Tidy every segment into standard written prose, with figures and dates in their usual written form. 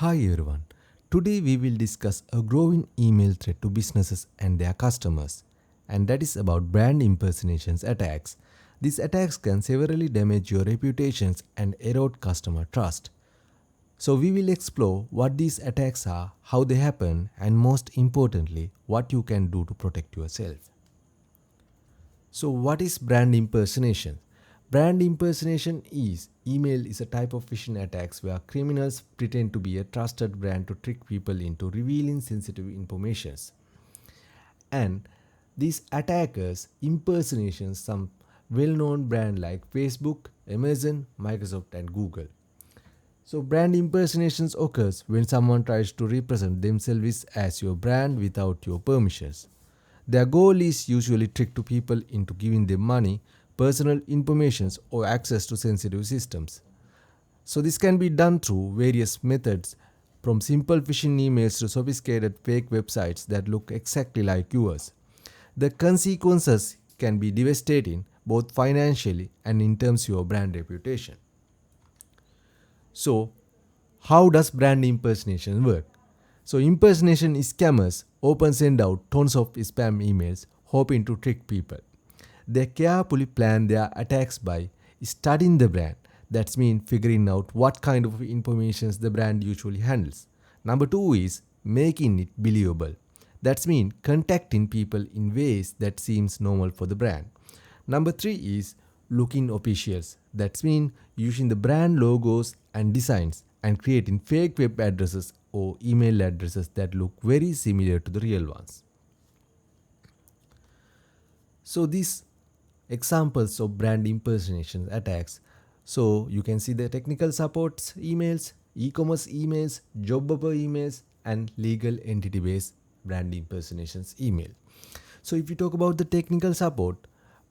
Hi everyone. Today we will discuss a growing email threat to businesses and their customers, and that is about brand impersonations attacks. These attacks can severely damage your reputations and erode customer trust. So we will explore what these attacks are, how they happen, and most importantly, what you can do to protect yourself. So what is brand impersonation? Brand impersonation is email is a type of phishing attacks where criminals pretend to be a trusted brand to trick people into revealing sensitive informations. And these attackers impersonations some well-known brand like Facebook, Amazon, Microsoft and Google. So brand impersonations occurs when someone tries to represent themselves as your brand without your permissions. Their goal is usually trick to people into giving them money, personal information or access to sensitive systems. So this can be done through various methods from simple phishing emails to sophisticated fake websites that look exactly like yours. The consequences can be devastating both financially and in terms of your brand reputation. So, how does brand impersonation work? So, impersonation is scammers often send out tons of spam emails hoping to trick people. They carefully plan their attacks by studying the brand. That's mean figuring out what kind of information the brand usually handles. Number two is making it believable. That's mean contacting people in ways that seems normal for the brand. Number three is looking officials. That's mean using the brand logos and designs and creating fake web addresses or email addresses that look very similar to the real ones. So these examples of brand impersonation attacks. So you can see the technical supports emails, e-commerce emails, job offer emails, and legal entity-based brand impersonations email. So if you talk about the technical support,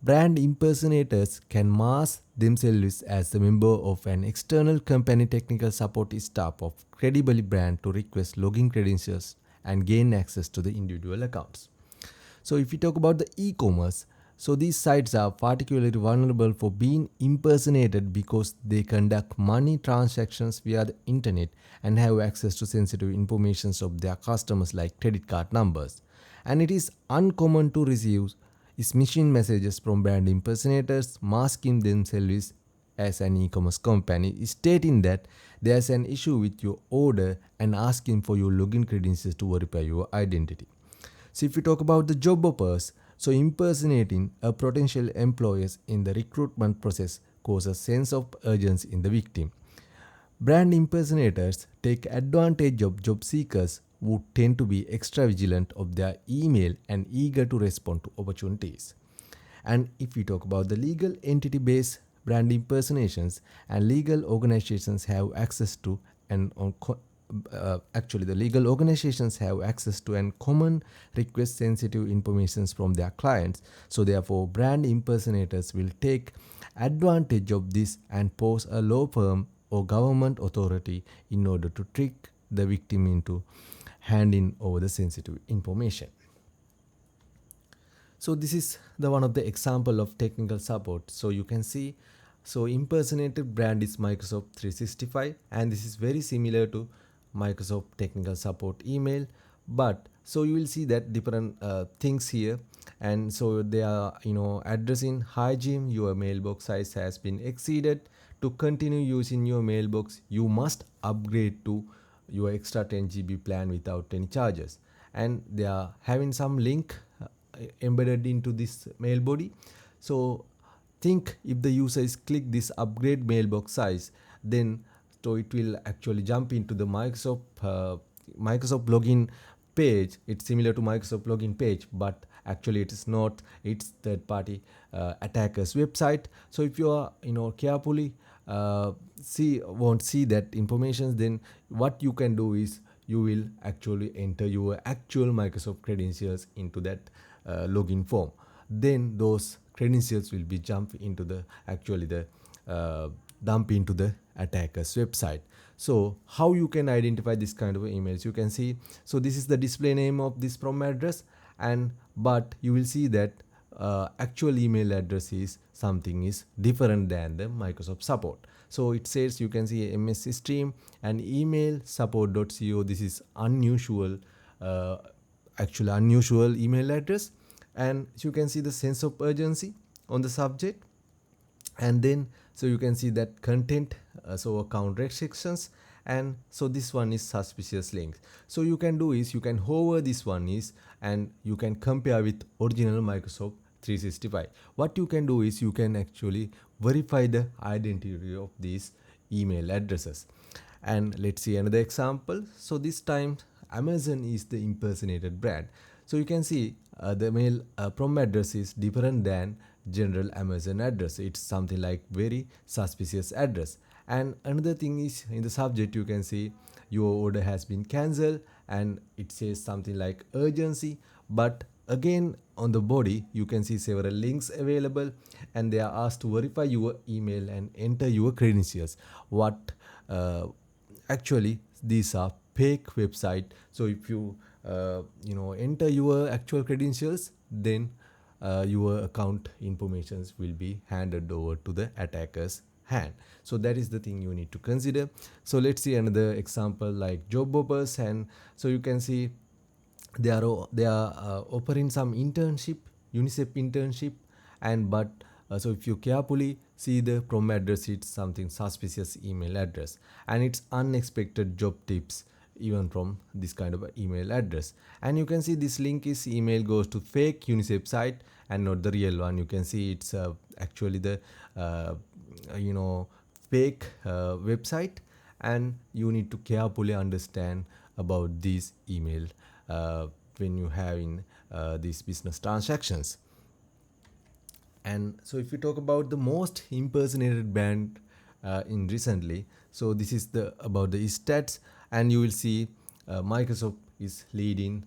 brand impersonators can mask themselves as a member of an external company technical support staff of credible brand to request login credentials and gain access to the individual accounts. So if we talk about the e-commerce, so these sites are particularly vulnerable for being impersonated because they conduct money transactions via the internet and have access to sensitive information of their customers like credit card numbers. And it is uncommon to receive smishing messages from brand impersonators masking themselves as an e-commerce company, stating that there's an issue with your order and asking for your login credentials to verify your identity. So if we talk about the job offers, so impersonating a potential employers in the recruitment process causes sense of urgency in the victim. Brand impersonators take advantage of job seekers who tend to be extra vigilant of their email and eager to respond to opportunities. And if we talk about the legal entity based brand impersonations, and legal organizations have access to and actually the legal organizations have access to and common request sensitive information from their clients. So therefore brand impersonators will take advantage of this and pose a law firm or government authority in order to trick the victim into handing over the sensitive information. So this is the one of the example of technical support. So you can see, so impersonated brand is Microsoft 365, and this is very similar to Microsoft technical support email, but so you will see that different things here. And so they are addressing, hi Jim, your mailbox size has been exceeded. To continue using your mailbox you must upgrade to your extra 10 GB plan without any charges. And they are having some link embedded into this mail body. So think if the user is click this upgrade mailbox size, then so it will actually jump into the Microsoft login page. It's similar to Microsoft login page, but actually it is not. It's third party attackers website. So if you are carefully won't see that information, then what you can do is you will actually enter your actual Microsoft credentials into that login form. Then those credentials will be jump into the dump into the attacker's website. So how you can identify this kind of emails? You can see, so this is the display name of this from address, and but you will see that actual email address is something is different than the Microsoft support. So it says, you can see MSC stream and email support.co. This is unusual, actually unusual email address, and you can see the sense of urgency on the subject. And then so you can see that content, so account restrictions, and so this one is suspicious links. So you can do is you can hover this one is, and you can compare with original Microsoft 365. What you can do is you can actually verify the identity of these email addresses. And let's see another example. So this time Amazon is the impersonated brand. So you can see the mail prom address is different than general Amazon address. It's something like very suspicious address. And another thing is, in the subject you can see your order has been cancelled, and it says something like urgency, but again on the body you can see several links available, and they are asked to verify your email and enter your credentials. What actually these are fake website. So if you enter your actual credentials, then your account informations will be handed over to the attacker's hand. So that is the thing you need to consider. So let's see another example like job offers, and so you can see they are offering some internship, UNICEF internship, and but so if you carefully see the prom address, it's something suspicious email address, and it's unexpected job tips even from this kind of email address. And you can see this link is email goes to fake UNICEF site and not the real one. You can see it's actually the fake website, and you need to carefully understand about these email when you have in these business transactions. And so if you talk about the most impersonated brand in recently, so this is the about the stats, and you will see Microsoft is leading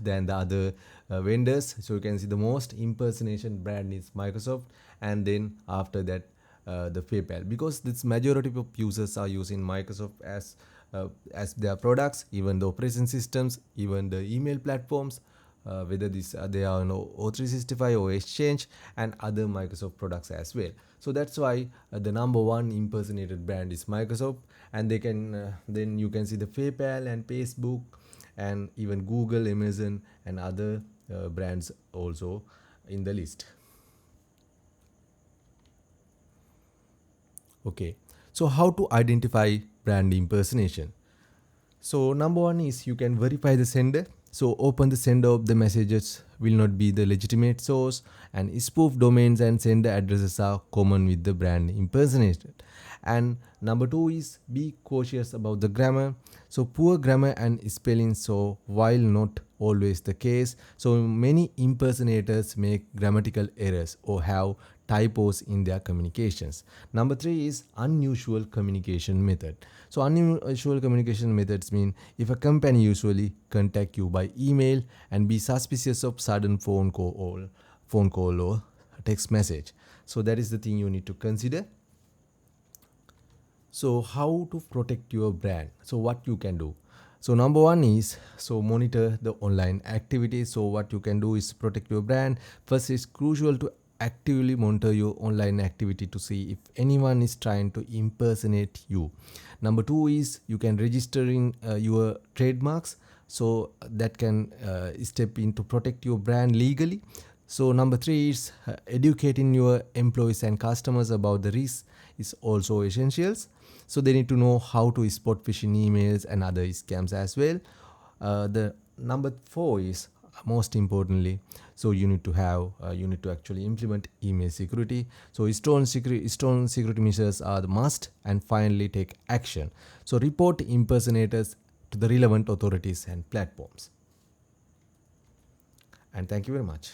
than the other vendors. So you can see the most impersonation brand is Microsoft, and then after that the PayPal, because this majority of users are using Microsoft as their products, even the operation systems, even the email platforms, whether they are O365 or Exchange and other Microsoft products as well. So that's why the number one impersonated brand is Microsoft, and they can then you can see the PayPal and Facebook and even Google, Amazon and other brands also in the list. Okay, so how to identify brand impersonation? So number one is you can verify the sender. So open the sender of the messages will not be the legitimate source, and spoof domains and sender addresses are common with the brand impersonation. And number two is be cautious about the grammar. So poor grammar and spelling, so while not always the case, so many impersonators make grammatical errors or have typos in their communications. Number three is unusual communication method. So unusual communication methods mean if a company usually contact you by email and be suspicious of sudden phone call or text message. So that is the thing you need to consider. So how to protect your brand? So what you can do? So number one is so monitor the online activity. So what you can do is protect your brand. First, it's crucial to actively monitor your online activity to see if anyone is trying to impersonate you. Number two is you can register in your trademarks, so that can step in to protect your brand legally. So number three is educating your employees and customers about the risks is also essentials. So they need to know how to spot phishing emails and other scams as well. The number four is most importantly, so you need to actually implement email security. So strong security measures are the must, and finally take action. So report impersonators to the relevant authorities and platforms. And thank you very much.